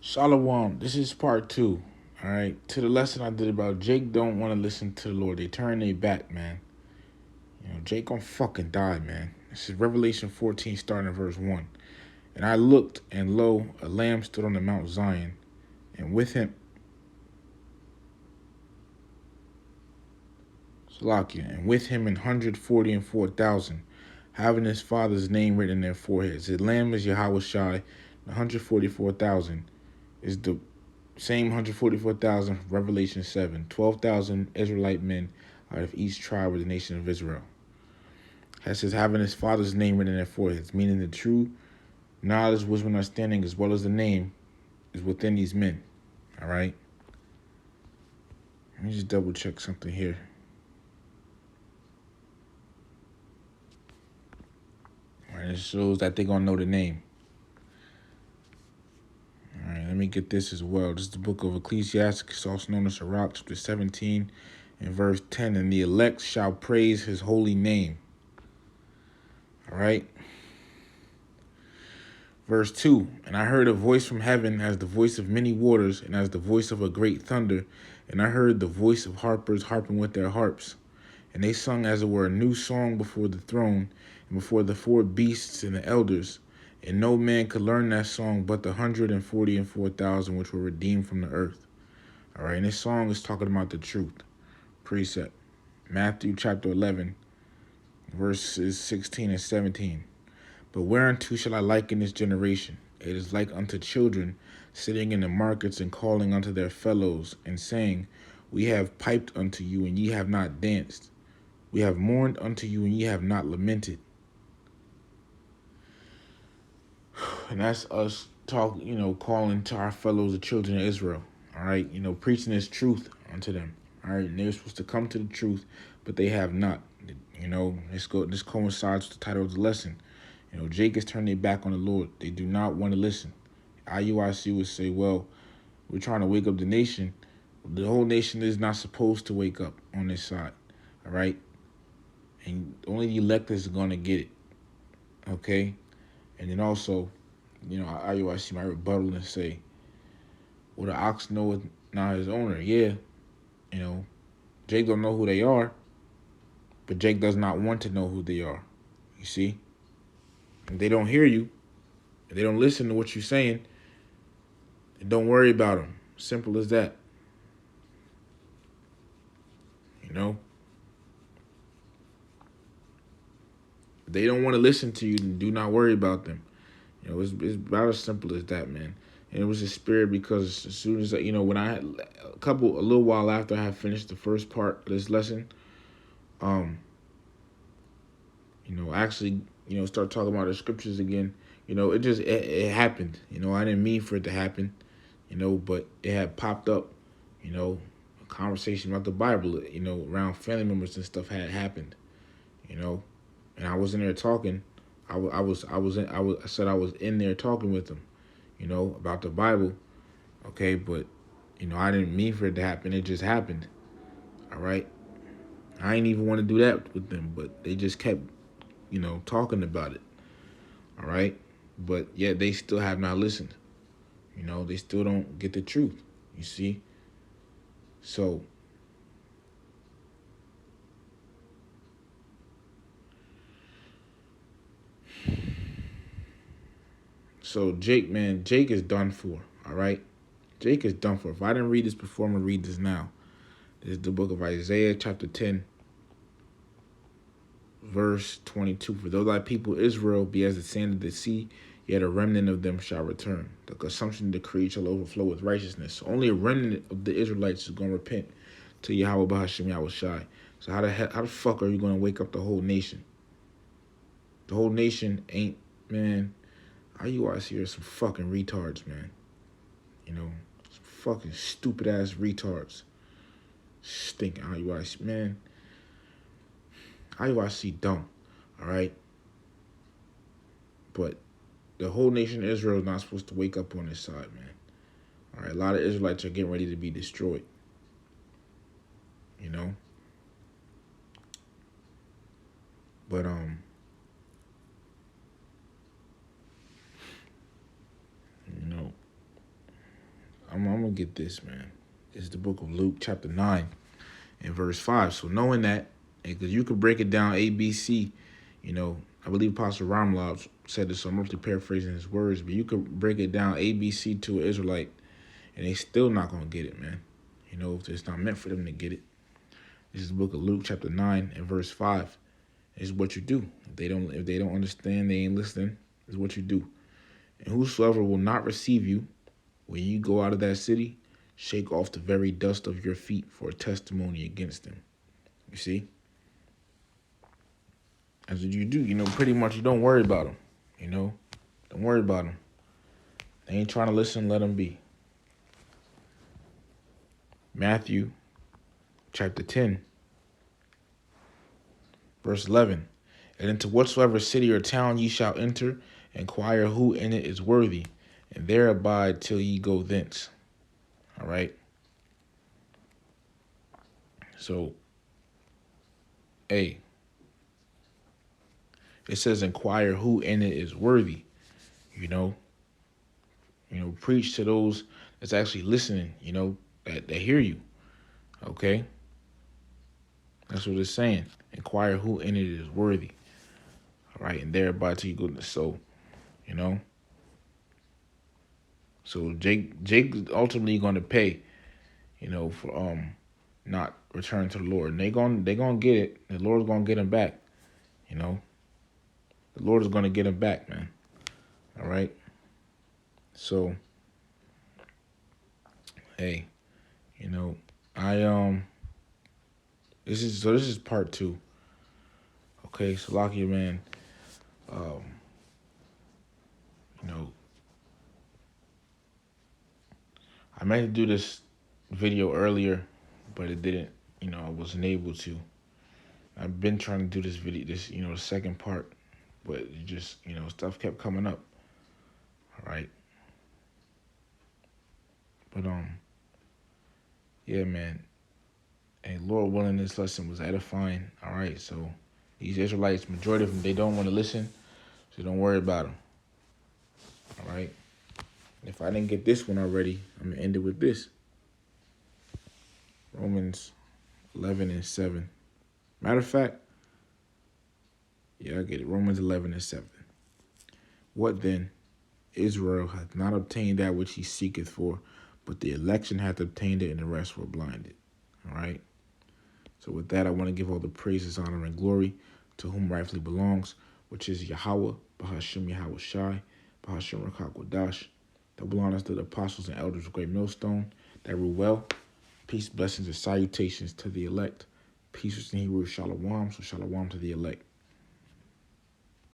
Shalom, this is part two. All right, to the lesson I did about Jake don't want to listen to the Lord. They turn their back, man. Jake gonna fucking die, man. This is Revelation 14, starting at verse 1. And I looked, and lo, a lamb stood on the Mount Zion, and with him, Salakia, and with him 144,000, having his father's name written in their foreheads. The lamb is Yahweh Shai, 144,000 is the same 144,000 from Revelation 7, 12,000 Israelite men out of each tribe of the nation of Israel. It says, having his father's name written in their foreheads, meaning the true knowledge, wisdom, and understanding, as well as the name, is within these men. All right? Let me just double check something here. All right, it shows that they're going to know the name. All right, let me get this as well. This is the book of Ecclesiastes, also known as Sirach, chapter 17, and verse 10. And the elect shall praise his holy name. All right? Verse 2, and I heard a voice from heaven as the voice of many waters, and as the voice of a great thunder. And I heard the voice of harpers harping with their harps. And they sung as it were a new song before the throne, and before the four beasts and the elders. And no man could learn that song but the 144,000 which were redeemed from the earth. All right, and this song is talking about the truth. Precept. Matthew chapter 11, verses 16 and 17. But whereunto shall I liken this generation? It is like unto children sitting in the markets and calling unto their fellows, and saying, we have piped unto you, and ye have not danced. We have mourned unto you, and ye have not lamented. And that's us calling to our fellows, the children of Israel. All right, preaching this truth unto them. All right, and they're supposed to come to the truth, but they have not. This coincides with the title of the lesson. Jake has turned their back on the Lord. They do not want to listen. IUIC would say, well, we're trying to wake up the nation. The whole nation is not supposed to wake up on this side, all right? And only the electors are going to get it, okay? And then also, IUIC might rebuttal and say, well, the ox knoweth not his owner. Yeah, Jake don't know who they are, but Jake does not want to know who they are, you see? If they don't hear you, if they don't listen to what you're saying, don't worry about them. Simple as that. If they don't want to listen to you, then do not worry about them. It's about as simple as that, man. And it was a spirit because as soon as, when I had a little while after I had finished the first part of this lesson, actually, start talking about the scriptures again, it happened. I didn't mean for it to happen, but it had popped up, a conversation about the Bible, around family members and stuff had happened, and I was in there talking. I said I was in there talking with them, about the Bible, okay, but I didn't mean for it to happen. It just happened. All right. I ain't even want to do that with them, but they just kept, talking about it. All right. But yet they still have not listened. They still don't get the truth. You see? So Jake, man, Jake is done for. All right. Jake is done for. If I didn't read this before, I'm gonna read this now. This is the book of Isaiah, chapter 10, verse 22. For though thy people Israel be as the sand of the sea, yet a remnant of them shall return. The consumption of the creed shall overflow with righteousness. So only a remnant of the Israelites is going to repent to Yahweh Bahashim Yahweh Shai. So how the fuck are you going to wake up the whole nation? The whole nation ain't, man. IUIC here some fucking retards, man. Some fucking stupid ass retards. Stinking IUIC, man. IUIC dumb, all right? But the whole nation of Israel is not supposed to wake up on this side, man. All right, a lot of Israelites are getting ready to be destroyed. But I'm gonna get this, man. It's the book of Luke, chapter 9, and verse 5. So knowing that, because you could break it down A, B, C, I believe Apostle Ramlov said this, so I'm mostly paraphrasing his words, but you could break it down A, B, C to an Israelite, and they still not gonna get it, man. If it's not meant for them to get it. This is the book of Luke, chapter 9, and verse 5. This is what you do. If they don't understand, they ain't listening. This is what you do. And whosoever will not receive you, when you go out of that city, shake off the very dust of your feet for a testimony against them. You see? That's what you do. Pretty much you don't worry about them. Don't worry about them. They ain't trying to listen, let them be. Matthew chapter 10, verse 11. And into whatsoever city or town ye shall enter, inquire who in it is worthy, and there abide till ye go thence. All right? So, it says inquire who in it is worthy. Preach to those that's actually listening, that hear you. Okay? That's what it's saying. Inquire who in it is worthy. All right, and thereby till you go. So Jake ultimately going to pay, for not returning to the Lord. And they gonna get it. The Lord's gonna get him back. The Lord is gonna get him back, man. All right. So, hey, this is part 2. Okay, so Salakia, man. I meant to do this video earlier, but it didn't. I wasn't able to. I've been trying to do this video, the second part, but it just, stuff kept coming up. All right. But yeah, man. And Lord willing, this lesson was edifying. All right, so these Israelites, majority of them, they don't want to listen, so don't worry about them. All right. If I didn't get this one already, I'm gonna end it with this. Romans 11 and 7. Matter of fact, yeah, I get it. Romans 11 and 7. What then? Israel hath not obtained that which he seeketh for, but the election hath obtained it, and the rest were blinded. All right. So with that, I want to give all the praises, honor, and glory to whom rightfully belongs, which is Yahweh, Bahashim Yahweh Shai, Bahashim Rakakwadash. The belongs to the apostles and elders of Great Millstone that rule well. Peace, blessings, and salutations to the elect. Peace in Hebrew, Shalom. So Shalom to the elect.